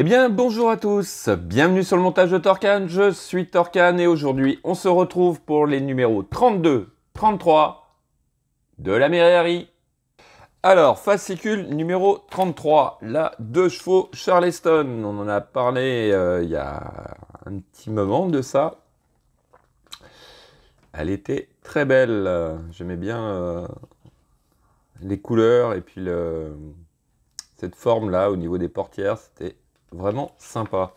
Eh bien, bonjour à tous, bienvenue sur le montage de Torcan, je suis Torcan et aujourd'hui on se retrouve pour les numéros 32, 33 de la Méréari. Alors, fascicule numéro 33, la 2 chevaux Charleston, on en a parlé il y a un petit moment de ça. Elle était très belle, j'aimais bien les couleurs et puis cette forme là au niveau des portières, c'était vraiment sympa.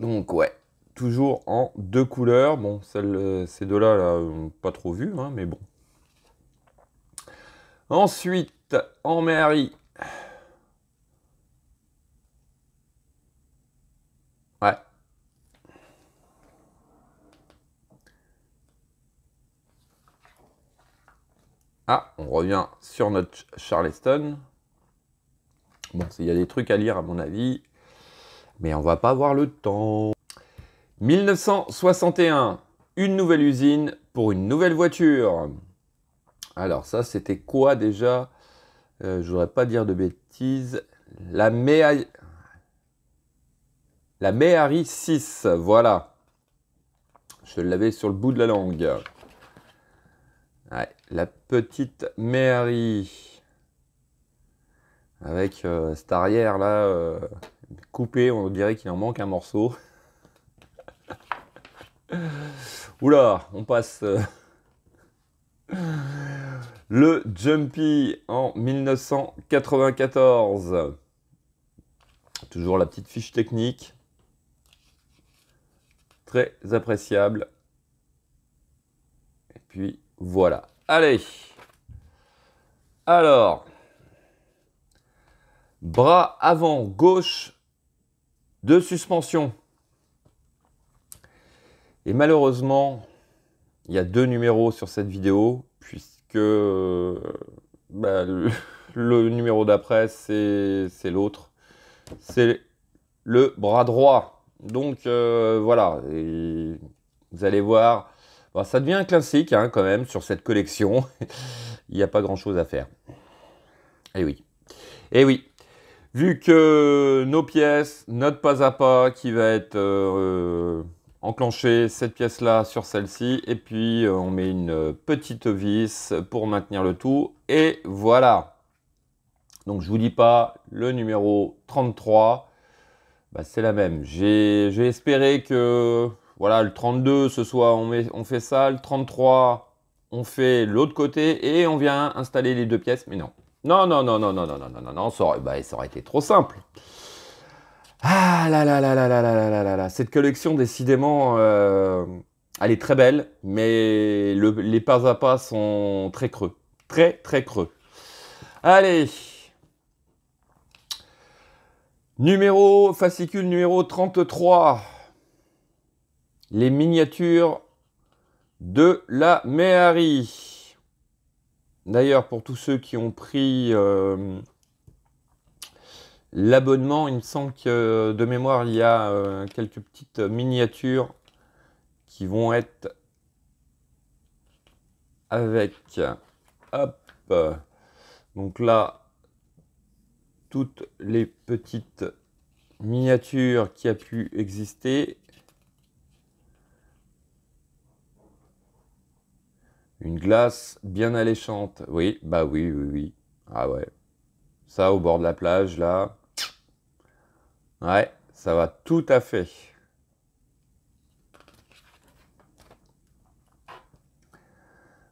Donc ouais, toujours en deux couleurs. Bon, ces deux-là, là, pas trop vues, hein, mais bon. Ensuite, en Méhari. Ouais. Ah, on revient sur notre Charleston. Bon, il y a des trucs à lire à mon avis, mais on va pas avoir le temps. 1961, une nouvelle usine pour une nouvelle voiture. Alors ça, c'était quoi déjà? Je voudrais pas dire de bêtises. La Méhari 6, voilà. Je l'avais sur le bout de la langue. Ouais, la petite Méhari. Avec cette arrière là, coupée, on dirait qu'il en manque un morceau. Oula, on passe. Le Jumpy en 1994. Toujours la petite fiche technique. Très appréciable. Et puis voilà. Allez. Alors. Bras avant gauche de suspension. Et malheureusement, il y a deux numéros sur cette vidéo, puisque bah, le numéro d'après, c'est l'autre. C'est le bras droit. Donc voilà, et vous allez voir, bon, ça devient un classique hein, quand même sur cette collection. Il n'y a pas grand-chose à faire. Et oui. Et oui. Vu que nos pièces, notre pas à pas qui va être enclenché, cette pièce-là sur celle-ci, et puis on met une petite vis pour maintenir le tout, et voilà. Donc je vous dis pas, le numéro 33, bah, c'est la même. J'ai espéré que voilà, le 32, ce soit on fait ça, le 33, on fait l'autre côté, et on vient installer les deux pièces, mais non. Non, non, non, non, non, non, non, non, non, non, ça aurait été trop simple. Ah là là là là là là là là là là, cette collection, décidément, elle est très belle, mais les pas à pas sont très creux. Très, très creux. Allez. Fascicule numéro 33. Les miniatures de la Méhari. D'ailleurs, pour tous ceux qui ont pris l'abonnement, il me semble que de mémoire, il y a quelques petites miniatures qui vont être avec, hop, donc là, toutes les petites miniatures qui a pu exister. Une glace bien alléchante. Oui, bah oui, oui, oui. Ah ouais. Ça, au bord de la plage, là. Ouais, ça va tout à fait.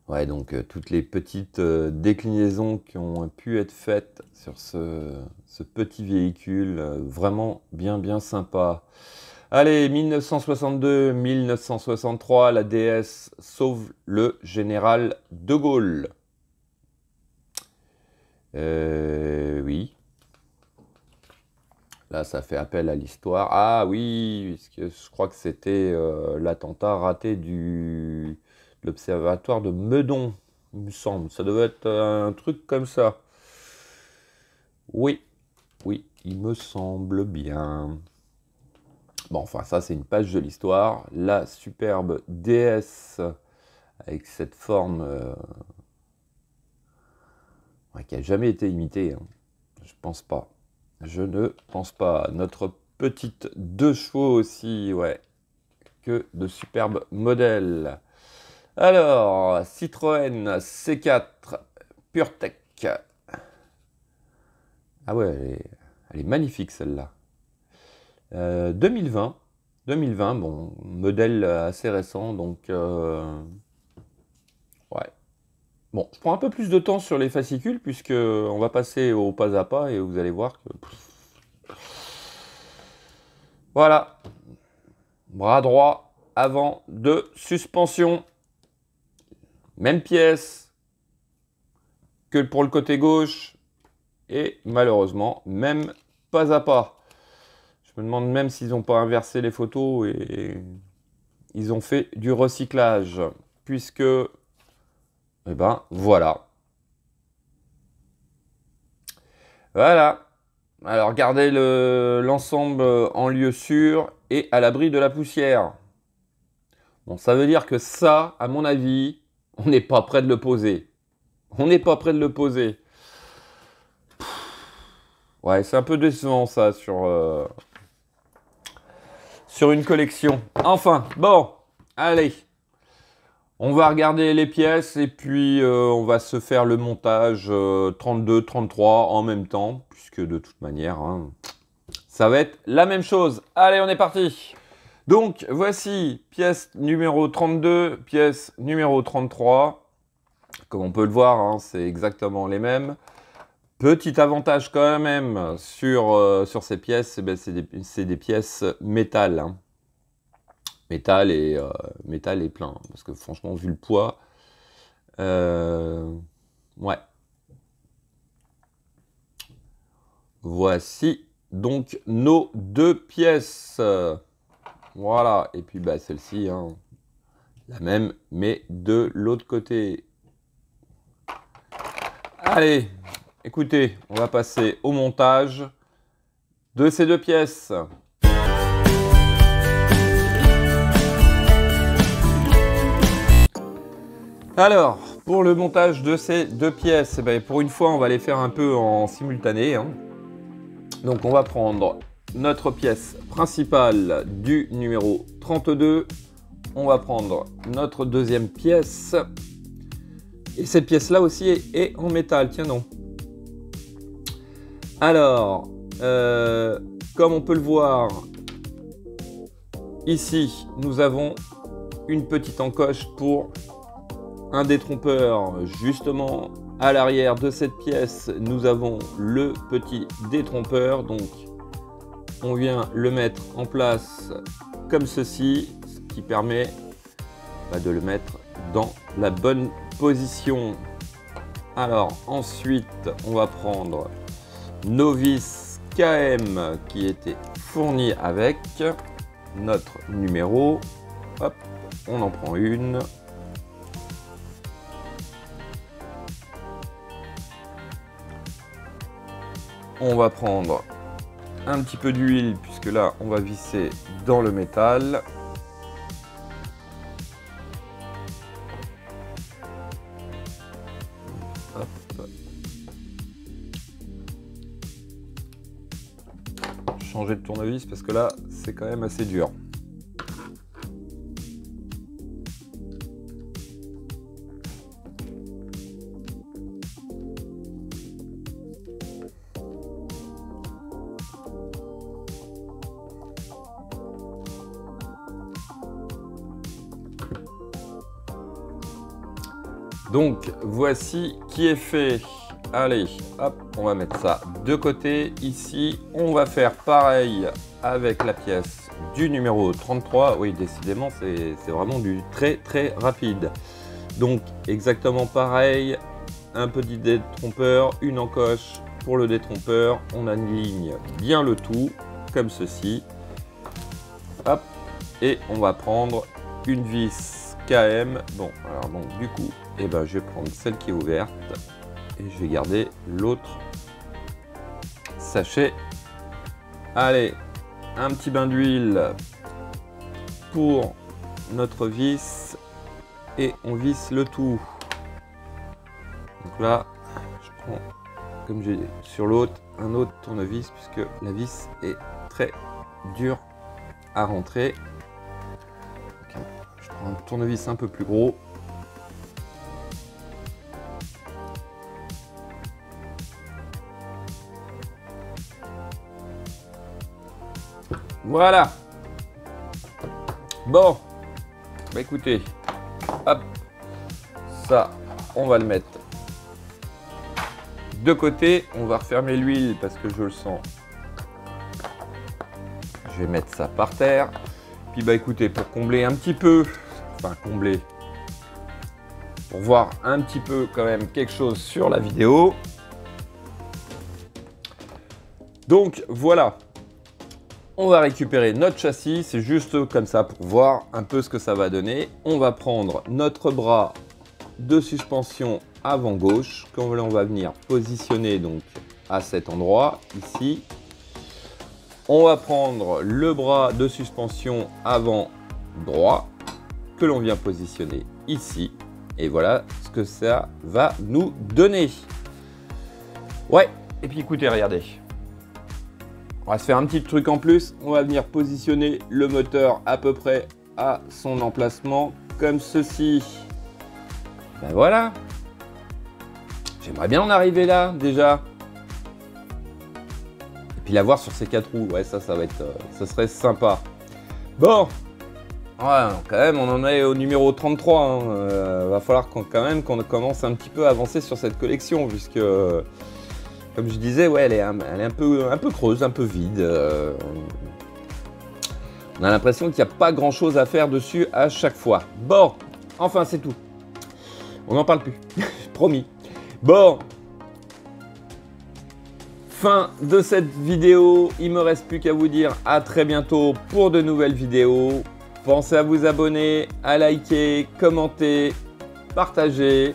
Ouais, donc toutes les petites déclinaisons qui ont pu être faites sur ce petit véhicule, vraiment bien bien sympa. Allez, 1962-1963, la DS sauve le général de Gaulle. Oui. Là, ça fait appel à l'histoire. Ah oui, parce que je crois que c'était l'attentat raté de l'observatoire de Meudon, il me semble. Ça devait être un truc comme ça. Oui, oui, il me semble bien. Bon, enfin, ça, c'est une page de l'histoire. La superbe déesse avec cette forme qui n'a jamais été imitée. Hein. je pense pas. Je ne pense pas. Notre petite 2 chevaux aussi, ouais. Que de superbes modèles. Alors, Citroën C4 PureTech. Ah ouais, elle est magnifique celle-là. 2020. 2020, bon, modèle assez récent, donc... ouais. Bon, je prends un peu plus de temps sur les fascicules, puisque on va passer au pas à pas, et vous allez voir que... Voilà. Bras droit, avant de suspension. Même pièce que pour le côté gauche. Et malheureusement, même pas à pas. Je me demande même s'ils n'ont pas inversé les photos et ils ont fait du recyclage. Puisque, eh ben, voilà. Voilà. Alors, gardez l'ensemble en lieu sûr et à l'abri de la poussière. Bon, ça veut dire que ça, à mon avis, on n'est pas prêt de le poser. On n'est pas prêt de le poser. Ouais, c'est un peu décevant ça sur une collection. Enfin, bon, allez. On va regarder les pièces et puis on va se faire le montage 32, 33 en même temps. Puisque de toute manière, hein, ça va être la même chose. Allez, on est parti. Donc, voici pièce numéro 32, pièce numéro 33. Comme on peut le voir, hein, c'est exactement les mêmes. Petit avantage quand même sur ces pièces, eh ben, c'est des pièces métal. Hein. Métal et plein. Parce que franchement, vu le poids, ouais. Voici donc nos 2 pièces. Voilà. Et puis bah, celle-ci, hein, la même, mais de l'autre côté. Allez, écoutez, on va passer au montage de ces 2 pièces. Alors, pour le montage de ces 2 pièces, eh bien, pour une fois, on va les faire un peu en simultané. Hein. Donc, on va prendre notre pièce principale du numéro 32. On va prendre notre deuxième pièce. Et cette pièce-là aussi est en métal, tiens non. Alors, comme on peut le voir, ici, nous avons une petite encoche pour un détrompeur. Justement, à l'arrière de cette pièce, nous avons le petit détrompeur. Donc, on vient le mettre en place comme ceci, ce qui permet de le mettre dans la bonne position. Alors, ensuite, on va prendre nos vis KM qui étaient fournis avec notre numéro. Hop, on en prend une. On va prendre un petit peu d'huile puisque là, on va visser dans le métal. Hop. Changer de tournevis parce que là, c'est quand même assez dur. Donc, voici qui est fait. Allez, hop, on va mettre ça de côté. Ici, on va faire pareil avec la pièce du numéro 33. Oui, décidément, c'est vraiment du très très rapide. Donc, exactement pareil. Un petit détrompeur, une encoche pour le détrompeur. On aligne bien le tout, comme ceci. Hop, et on va prendre une vis KM. Bon, alors donc du coup, eh ben, je vais prendre celle qui est ouverte et je vais garder l'autre sachet. Allez, un petit bain d'huile pour notre vis et on visse le tout. Donc là, je prends comme j'ai sur l'autre, un autre tournevis, puisque la vis est très dure à rentrer. Donc, je prends un tournevis un peu plus gros. Voilà. Bon, bah écoutez, hop, ça, on va le mettre de côté. On va refermer l'huile parce que je le sens. Je vais mettre ça par terre. Puis bah écoutez, pour combler un petit peu, enfin combler, pour voir un petit peu quand même quelque chose sur la vidéo. Donc voilà. On va récupérer notre châssis, c'est juste comme ça pour voir un peu ce que ça va donner. On va prendre notre bras de suspension avant gauche, qu'on va venir positionner donc à cet endroit, ici. On va prendre le bras de suspension avant droit, que l'on vient positionner ici. Et voilà ce que ça va nous donner. Ouais, et puis écoutez, regardez. On va se faire un petit truc en plus, on va venir positionner le moteur à peu près à son emplacement, comme ceci. Ben voilà. J'aimerais bien en arriver là, déjà. Et puis l'avoir sur ces 4 roues, ouais, ça va être, ça serait sympa. Bon, ouais, quand même, on en est au numéro 33. Hein. Va falloir quand même qu'on commence un petit peu à avancer sur cette collection, puisque... Comme je disais, ouais, elle est un peu creuse, un peu vide. On a l'impression qu'il n'y a pas grand-chose à faire dessus à chaque fois. Bon, enfin, c'est tout. On n'en parle plus, promis. Bon, fin de cette vidéo. Il me reste plus qu'à vous dire à très bientôt pour de nouvelles vidéos. Pensez à vous abonner, à liker, commenter, partager.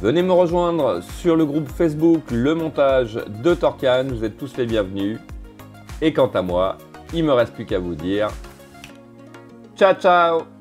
Venez me rejoindre sur le groupe Facebook Le Montage de Torcan, vous êtes tous les bienvenus. Et quant à moi, il ne me reste plus qu'à vous dire ciao ciao.